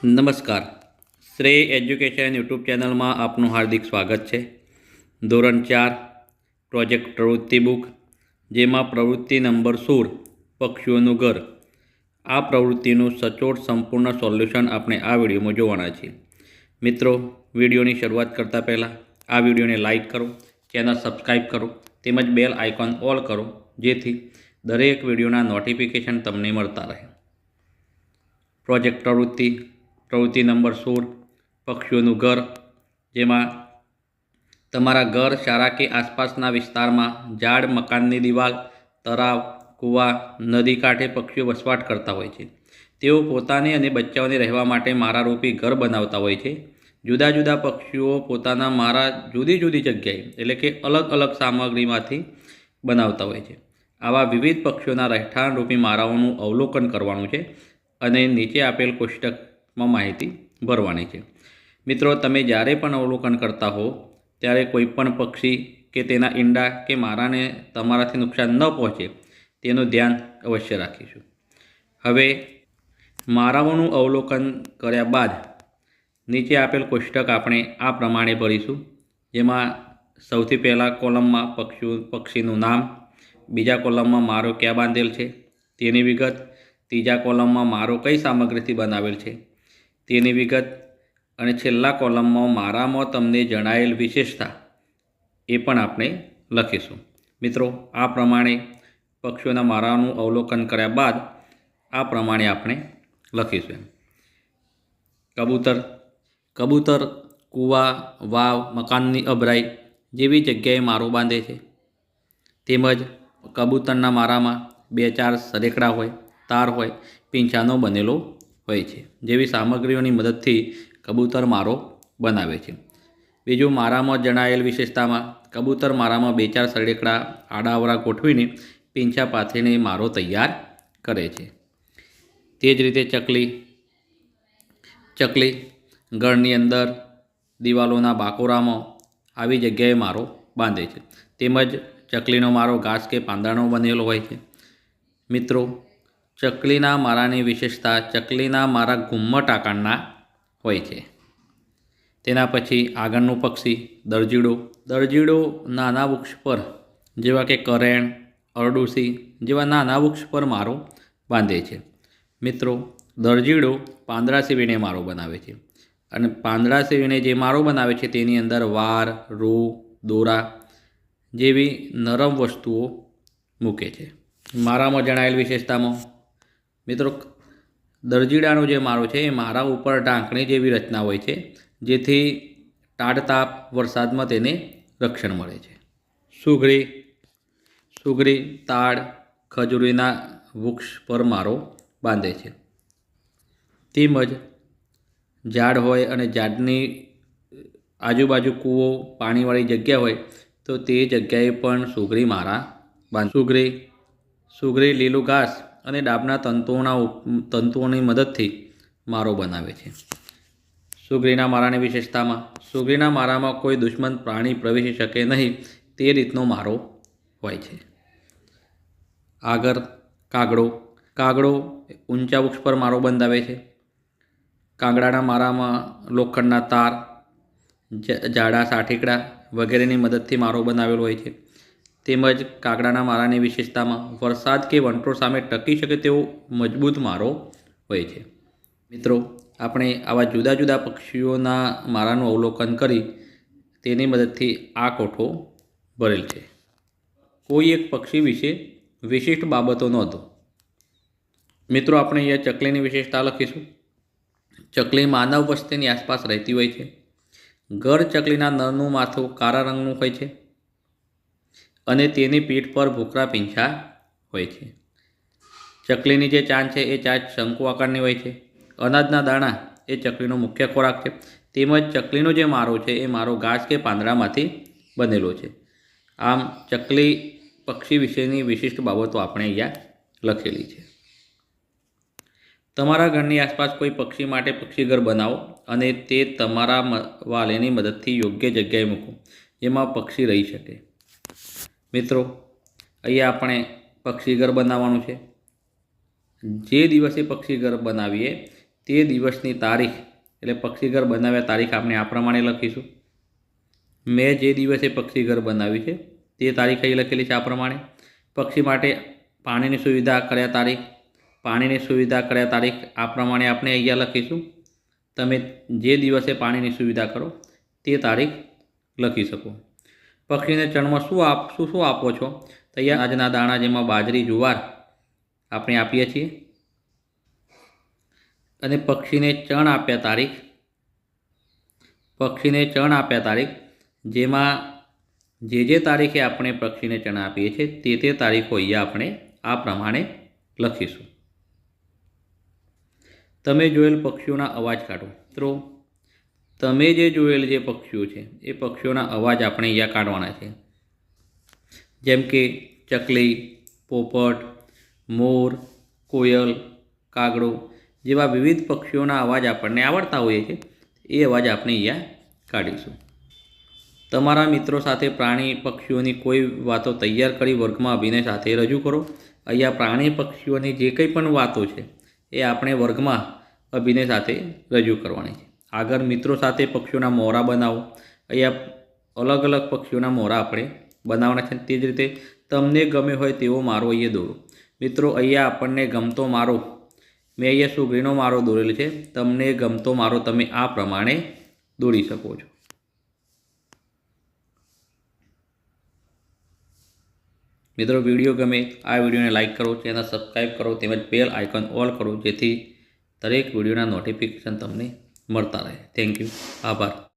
નમસ્કાર. શ્રેય education YouTube ચેનલમાં આપનું હાર્દિક સ્વાગત છે. ધોરણ 4 પ્રોજેક્ટ પ્રવૃત્તિ બુક, જેમાં પ્રવૃત્તિ નંબર 16 પક્ષીઓનું ઘર. આ પ્રવૃત્તિનું સચોટ સંપૂર્ણ સોલ્યુશન આપણે આ વિડીયોમાં જોવાના છીએ. મિત્રો, વિડીયોની શરૂઆત કરતાં પહેલાં આ વિડીયોને લાઇક કરો, ચેનલ સબસ્ક્રાઈબ કરો, તેમજ બેલ આઇકોન ઓલ કરો, જેથી દરેક વિડીયોના નોટિફિકેશન તમને મળતા રહે. પ્રોજેક્ટ પ્રવૃત્તિ નંબર 16 પક્ષીઓનું ઘર, જેમાં તમારા ઘર, શાળા કે આસપાસના વિસ્તારમાં ઝાડ, મકાનની દિવાલ, તળાવ, કૂવા, નદી કાંઠે પક્ષીઓ વસવાટ કરતા હોય છે. તેઓ પોતાને અને બચ્ચાઓને રહેવા માટે માળારૂપી ઘર બનાવતા હોય છે. જુદા જુદા પક્ષીઓ પોતાના માળા જુદી જુદી જગ્યાએ એટલે કે અલગ અલગ સામગ્રીમાંથી બનાવતા હોય છે. આવા વિવિધ પક્ષીઓના રહેઠાણરૂપી માળાઓનું અવલોકન કરવાનું છે અને નીચે આપેલ કોષ્ટકમાં માહિતી ભરવાની છે. મિત્રો, તમે જ્યારે પણ અવલોકન કરતા હો ત્યારે કોઈપણ પક્ષી કે તેના ઈંડા કે માળાને તમારાથી નુકસાન ન પહોંચે તેનું ધ્યાન અવશ્ય રાખીશું. હવે માળાઓનું અવલોકન કર્યા બાદ નીચે આપેલ કોષ્ટક આપણે આ પ્રમાણે ભરીશું, જેમાં સૌથી પહેલાં કોલમમાં પક્ષીનું નામ, બીજા કોલમમાં માળો ક્યાં બાંધેલ છે તેની વિગત, ત્રીજા કોલમમાં માળો કઈ સામગ્રીથી બનાવેલ છે તેની વિગત, અને છેલ્લા કોલમમાં માળામાં તમને જણાયેલ વિશેષતા એ પણ આપણે લખીશું. મિત્રો, આ પ્રમાણે પક્ષીઓના માળાનું અવલોકન કર્યા બાદ આ પ્રમાણે આપણે લખીશું. કબૂતર કૂવા, વાવ, મકાનની અભરાઈ જેવી જગ્યાએ માળો બાંધે છે. તેમજ કબૂતરના માળામાં 2-4 સરેકડા હોય, તાર હોય, પીંછાનો બનેલો હોય છે જેવી સામગ્રીઓની મદદથી કબૂતર માળો બનાવે છે. બીજું, માળામાં જણાયેલ વિશેષતામાં કબૂતર માળામાં 2-4 સરેકડા આડાઅવળા ગોઠવીને પીંછા પાથરીને માળો તૈયાર કરે છે. તે જ રીતે ચકલી ઘરની અંદર દિવાલોના બાકોરામાં આવી જગ્યાએ માળો બાંધે છે. તેમજ ચકલીનો માળો ઘાસ કે પાંદડાનો બનેલો હોય છે. મિત્રો, ચકલીના માળાની વિશેષતા: ચકલીના માળા ઘુમ્મટ આકારના હોય છે. તેના પછી આગળનું પક્ષી દરજીડો નાના વૃક્ષ પર, જેવા કે કરેણ, અરડુસી જેવા નાના વૃક્ષ પર માળો બાંધે છે. મિત્રો, દરજીડો પાંદડા સીવીને માળો બનાવે છે અને પાંદડા સીવીને જે માળો બનાવે છે તેની અંદર વાર, રૂ, દોરા જેવી નરમ વસ્તુઓ મૂકે છે. માળામાં જણાયેલ વિશેષતામાં મિત્રો, દરજીડાનો જે માળો છે એ માળા ઉપર ઢાંકણી જેવી રચના હોય છે, જેથી ટાઢ તાપ, વરસાદમાં તેને રક્ષણ મળે છે. સુગરી તાડ, ખજૂરીના વૃક્ષ પર માળો બાંધે છે. તેમજ ઝાડ હોય અને ઝાડની આજુબાજુ કૂવો, પાણીવાળી જગ્યા હોય તો તે જગ્યાએ પણ સુગરી માળા બાંધે. સુગરી લીલું ઘાસ અને ડાબના તંતુઓની મદદથી માળો બનાવે છે. સુગરીના માળાની વિશેષતામાં સુગરીના માળામાં કોઈ દુશ્મન પ્રાણી પ્રવેશી શકે નહીં તે રીતનો માળો હોય છે. આગળ કાગડો ઊંચા વૃક્ષ પર માળો બંધાવે છે. કાગડાના માળામાં લોખંડના તાર, જાડા સાઠીકડા વગેરેની મદદથી માળો બનાવેલો હોય છે. તેમજ કાગડાના માળાની વિશેષતામાં વરસાદ કે વંટોળ સામે ટકી શકે તેવો મજબૂત માળો હોય છે. મિત્રો, આપણે આવા જુદા જુદા પક્ષીઓના માળાનું અવલોકન કરી તેની મદદથી આ કોઠો ભરેલ છે. કોઈ એક પક્ષી વિશે વિશિષ્ટ બાબતો નોંધો. મિત્રો, આપણે અહીંયા ચકલીની વિશેષતા લખીશું. ચકલી માનવ વસ્તીની આસપાસ રહેતી હોય છે. ઘર ચકલીના નરનું માથું કાળા રંગનું હોય છે અને તેની પીઠ પર ભૂખરા પીંછા હોય છે. ચકલીની જે ચાંચ છે એ ચાંચ શંકુ આકારની હોય છે. અનાજના દાણા એ ચકલીનો મુખ્ય ખોરાક છે. તેમજ ચકલીનો જે માળો છે એ માળો ઘાસ કે પાંદડામાંથી બનેલો છે. આમ ચકલી પક્ષી વિશેની વિશિષ્ટ બાબતો આપણે અહીંયા લખેલી છે. તમારા ઘરની આસપાસ કોઈ પક્ષી માટે પક્ષીઘર બનાવો અને તે તમારા વાલીની મદદથી યોગ્ય જગ્યાએ મૂકો જેમાં પક્ષી રહી શકે. મિત્રો, અહીંયા આપણે પક્ષીઘર બનાવવાનું છે. જે દિવસે પક્ષીઘર બનાવીએ તે દિવસની તારીખ એટલે પક્ષીઘર બનાવ્યા તારીખ આપણે આ પ્રમાણે લખીશું. મેં જે દિવસે પક્ષીઘર બનાવ્યું છે તે તારીખ અહીં લખેલી છે આ પ્રમાણે. પક્ષી માટે પાણીની સુવિધા કર્યા તારીખ, પાણીની સુવિધા કર્યા તારીખ આ પ્રમાણે આપણે અહીંયા લખીશું. તમે જે દિવસે પાણીની સુવિધા કરો તે તારીખ લખી શકો. પક્ષીને ચણમાં શું આપો છો? તો અહીંયા આજના દાણા જેમાં બાજરી, જુવાર આપણે આપીએ છીએ. અને પક્ષીને ચણ આપ્યા તારીખ, પક્ષીને ચણ આપ્યા તારીખ જેમાં જે તારીખે આપણે પક્ષીને ચણ આપીએ છીએ તે તારીખો અહીંયા આપણે આ પ્રમાણે લખીશું. તમે જોયેલ પક્ષીઓના અવાજ કાઢો. મિત્રો તમે જે જોયેલ જે પક્ષીઓ છે એ પક્ષીઓના અવાજ આપણે અહીંયા કાઢવાના છે. જેમ કે ચકલી, પોપટ, મોર, કોયલ, કાગડો જેવા વિવિધ પક્ષીઓના અવાજ આપણને આવડતા હોઈએ છે એ અવાજ આપણે અહીંયા કાઢીશું. તમારા મિત્રો સાથે પ્રાણી પક્ષીઓની કોઈ વાતો તૈયાર કરી વર્ગમાં અભિનય સાથે રજૂ કરો. અહીંયા પ્રાણી પક્ષીઓની જે કંઈ પણ વાતો છે એ આપણે વર્ગમાં અભિનય સાથે રજૂ કરવાની છે. આગળ મિત્રો સાથે પક્ષીઓના મોરા બનાવો. અહીંયા અલગ અલગ પક્ષીઓના મોરા આપણે બનાવવાના છે. તે જ રીતે તમને ગમે હોય તેવો મારો અહીંયા દોરો. મિત્રો અહીંયા આપણને ગમતો મારો, મેં અહીંયા સુગરીનો મારો દોરેલો છે. તમને ગમતો મારો તમે આ પ્રમાણે દોરી શકો છો. મિત્રો વિડીયો ગમે આ વિડીયોને લાઇક કરો, ચેનલ સબસ્ક્રાઈબ કરો તેમજ બેલ આઇકોન ઓલ કરો જેથી દરેક વિડીયોના નોટિફિકેશન તમને મળતા રહે. Thank you. આભાર.